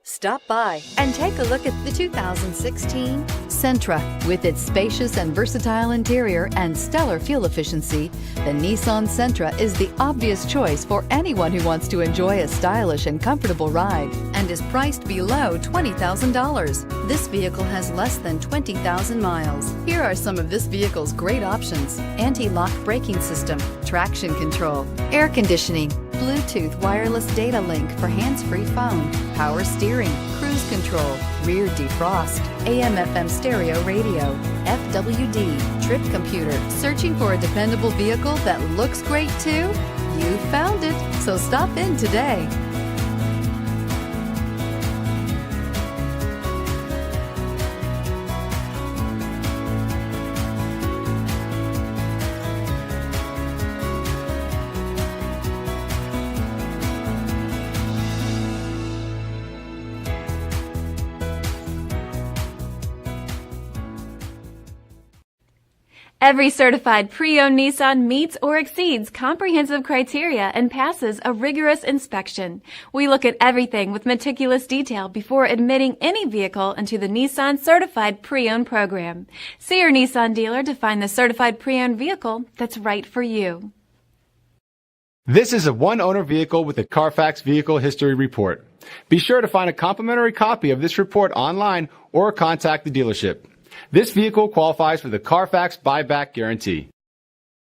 Stop by and take a look at the 2016 Sentra. With its spacious and versatile interior and stellar fuel efficiency, the Nissan Sentra is the obvious choice for anyone who wants to enjoy a stylish and comfortable ride and is priced below $20,000. This vehicle has less than 20,000 miles. Here are some of this vehicle's great options: anti-lock braking system, traction control, air conditioning, Bluetooth wireless data link for hands-free phone, power steering, cruise control, rear defrost, AM/FM stereo radio, FWD, trip computer. Searching for a dependable vehicle that looks great too? You found it, so stop in today. Every certified pre-owned Nissan meets or exceeds comprehensive criteria and passes a rigorous inspection. We look at everything with meticulous detail before admitting any vehicle into the Nissan Certified Pre-Owned program. See your Nissan dealer to find the certified pre-owned vehicle that's right for you. This is a one-owner vehicle with a Carfax Vehicle History Report. Be sure to find a complimentary copy of this report online or contact the dealership. This vehicle qualifies for the Carfax Buyback Guarantee.